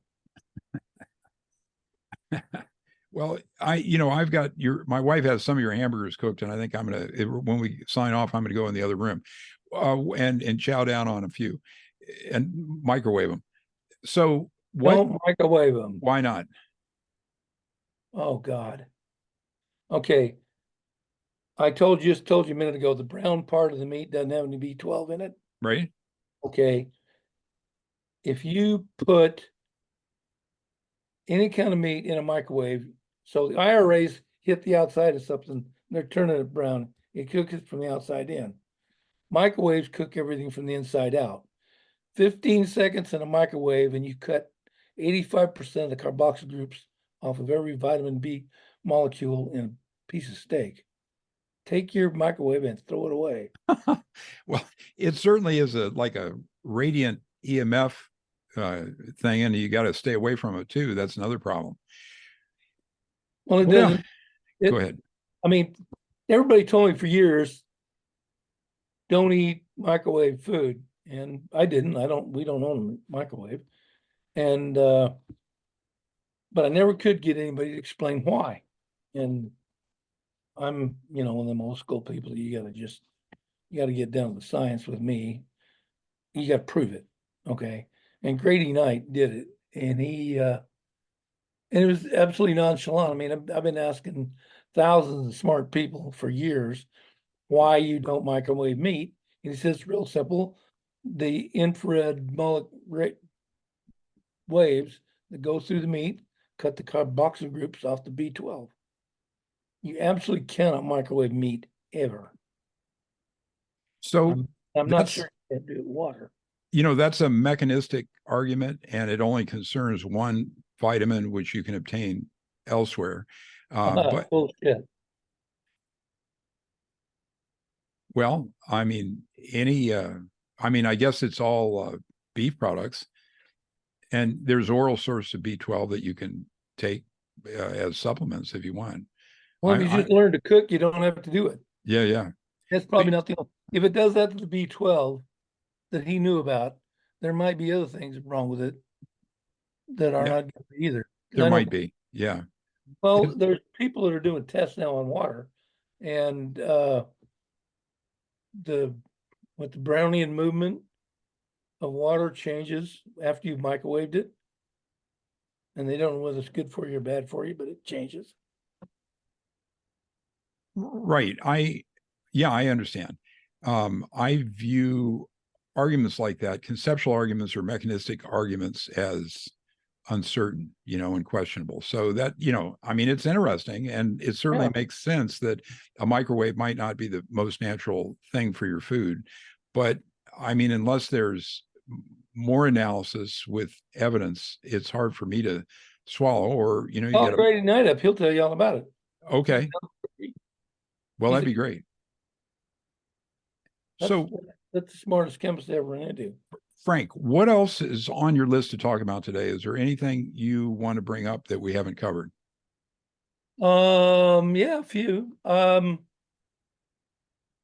Well, I've got my wife has some of your hamburgers cooked, and I think when we sign off, I'm gonna go in the other room, and chow down on a few, and microwave them. So Don't microwave them. why not? Oh God. Okay. Just told you a minute ago, the brown part of the meat doesn't have any B12 in it. Right? Okay. If you put any kind of meat in a microwave, so the IRAs hit the outside of something, they're turning it brown. It cooks it from the outside in. Microwaves cook everything from the inside out. 15 seconds in a microwave, and you cut 85% of the carboxyl groups off of every vitamin B molecule in a piece of steak. Take your microwave and throw it away. Well, it certainly is like a radiant EMF thing, and you got to stay away from it too. That's another problem. Well, it Well, doesn't. go ahead. I mean, everybody told me for years, don't eat microwave food. And I didn't. We don't own a microwave. And but I never could get anybody to explain why. And I'm, one of them old school people. You gotta get down to the science with me. You gotta prove it. Okay. And Grady Knight did it. And and it was absolutely nonchalant. I mean, I've been asking thousands of smart people for years why you don't microwave meat. And he says it's real simple. The infrared waves that go through the meat cut the carboxyl groups off the B12. You absolutely cannot microwave meat ever. So I'm not that's sure you can do it with water. that's a mechanistic argument, and it only concerns one vitamin which you can obtain elsewhere. But Bullshit. well, I mean, I guess it's all beef products, and there's oral source of B12 that you can take as supplements if you want. Well, if you just learn to cook, you don't have to do it. Yeah, yeah. That's probably not the only. If it does that to the B12 that he knew about, there might be other things wrong with it that are Yeah, not good either. there might be. Yeah. Well, there's people that are doing tests now on water, and the the Brownian movement of water changes after you've microwaved it, and they don't know whether it's good for you or bad for you, but it changes. Right. I understand. I view arguments like that, conceptual arguments or mechanistic arguments, as uncertain, and questionable. So that, it's interesting, and it certainly makes sense that a microwave might not be the most natural thing for your food. But unless there's more analysis with evidence, it's hard for me to swallow. Or, you Oh, got to. Grady Knight up, he'll tell you all about it. Okay. Well, He's that'd be great. That's So that's the smartest chemist I ever ran into. Frank, what else is on your list to talk about today? Is there anything you want to bring up that we haven't covered? Yeah, a few.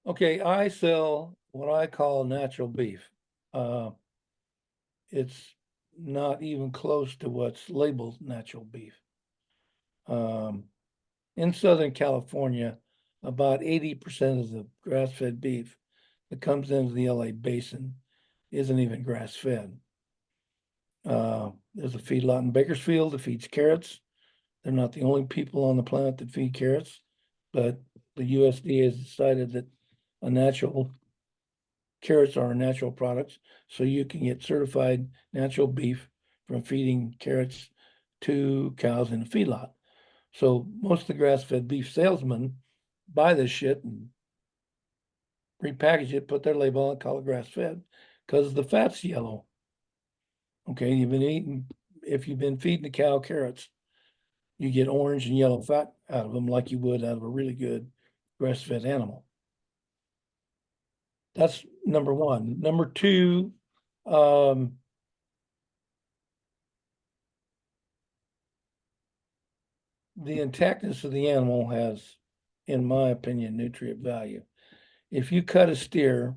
Okay, I sell what I call natural beef. Uh, it's not even close to what's labeled natural beef. Um, in Southern California, about 80% of the grass-fed beef that comes into the LA basin isn't even grass-fed. There's a feedlot in Bakersfield that feeds carrots. They're not the only people on the planet that feed carrots, but the USDA has decided that a natural carrots are a natural products, so you can get certified natural beef from feeding carrots to cows in a feedlot. So most of the grass-fed beef salesmen buy this shit and repackage it, put their label on it, call it grass-fed, because the fat's yellow. Okay, if you've been feeding the cow carrots, you get orange and yellow fat out of them like you would out of a really good grass-fed animal. That's number one. Number two, um, the intactness of the animal has, in my opinion, nutrient value. If you cut a steer,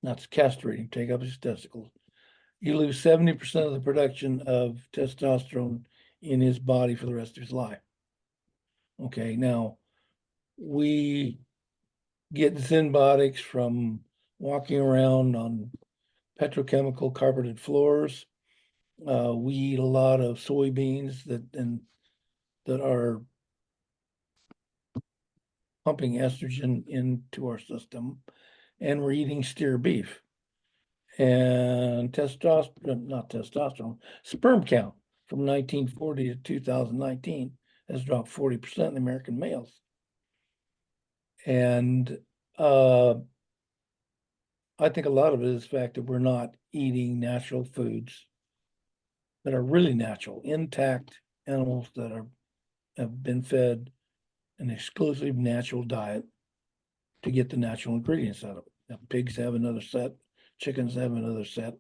not to castrate him, take up his testicles, you lose 70% of the production of testosterone in his body for the rest of his life. Okay, now we get Zenbotics from walking around on petrochemical carpeted floors. We eat a lot of soybeans that are pumping estrogen into our system, and we're eating steer beef. And not testosterone, sperm count from 1940 to 2019 has dropped 40% in American males. And I think a lot of it is the fact that we're not eating natural foods that are really natural, intact animals that have been fed an exclusive natural diet to get the natural ingredients out of it. Now, pigs have another set, chickens have another set.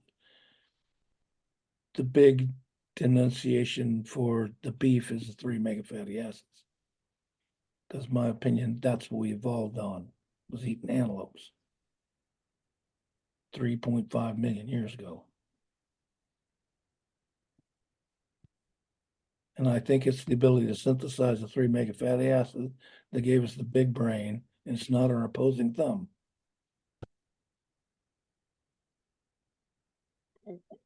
The big denunciation for the beef is the three mega fatty acids. Because my opinion, that's what we evolved on, was eating antelopes 3.5 million years ago. And I think it's the ability to synthesize the three mega fatty acids that gave us the big brain, and it's not our opposing thumb.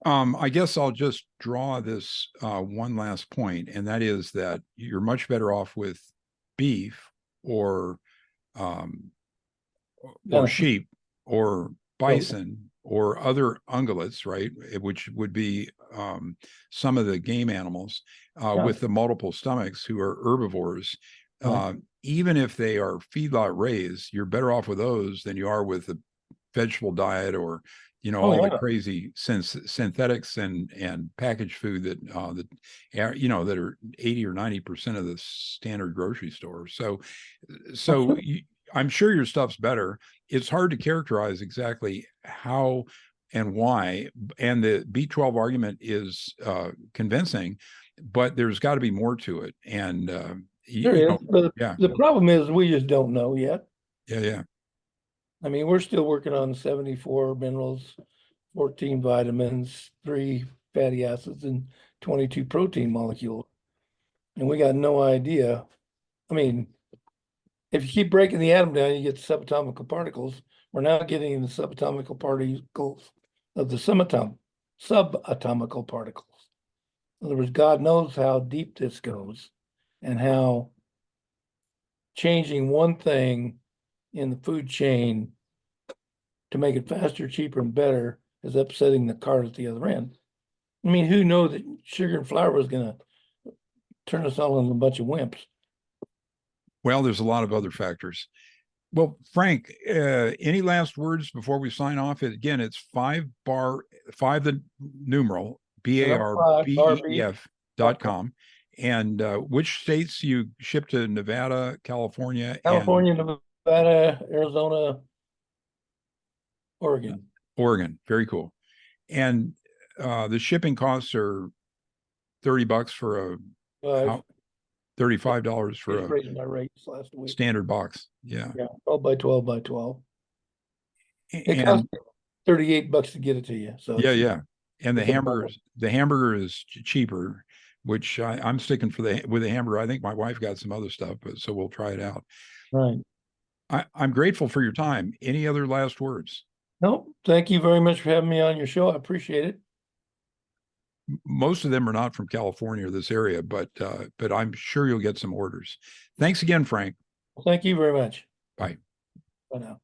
I guess I'll just draw this one last point, and that is that you're much better off with beef or um, Venison. sheep or Goat. bison or other ungulates, right? Which would be some of the game animals Yeah, with the multiple stomachs who are herbivores. right. Even if they are feedlot raised, you're better off with those than you are with the vegetable diet or Oh, all the yeah. crazy synthetics and packaged food that that are 80 or 90% of the standard grocery store. Well, So I'm sure your stuff's better. It's hard to characterize exactly how and why, and the B12 argument is convincing, but there's got to be more to it. And there is, but yeah, the problem is we just don't know yet. yeah. I mean, we're still working on 74 minerals, 14 vitamins, 3 fatty acids, and 22 protein molecules. And we got no idea. I mean, if you keep breaking the atom down, you get subatomic particles. We're now getting the subatomic particles of the subatomic particles. In other words, God knows how deep this goes and how changing one thing in the food chain to make it faster, cheaper, and better is upsetting the cart at the other end. I mean, who knew that sugar and flour was going to turn us all into a bunch of wimps? Well, there's a lot of other factors. Well, Frank, any last words before we sign off? Again, it's five the numeral The number five, Barbie, BARBEF.com. And which states you ship to? Nevada, California, and California, Nevada, Arizona, Oregon. Oregon. Very cool. And the shipping costs are $30 for a I've $35 for just a raised my rates last week. standard box. Yeah. Yeah, 12 by 12 by 12. It costs And $38 to get it to you. So yeah, yeah. And it's a bundle. the hamburger is cheaper, which I'm sticking with the hamburger. I think my wife got some other stuff, but so we'll try it out. Right. I'm grateful for your time. Any other last words? No, thank you very much for having me on your show. I appreciate it. Most of them are not from California or this area, but I'm sure you'll get some orders. Thanks again, Frank. Thank you very much. Bye. Bye now.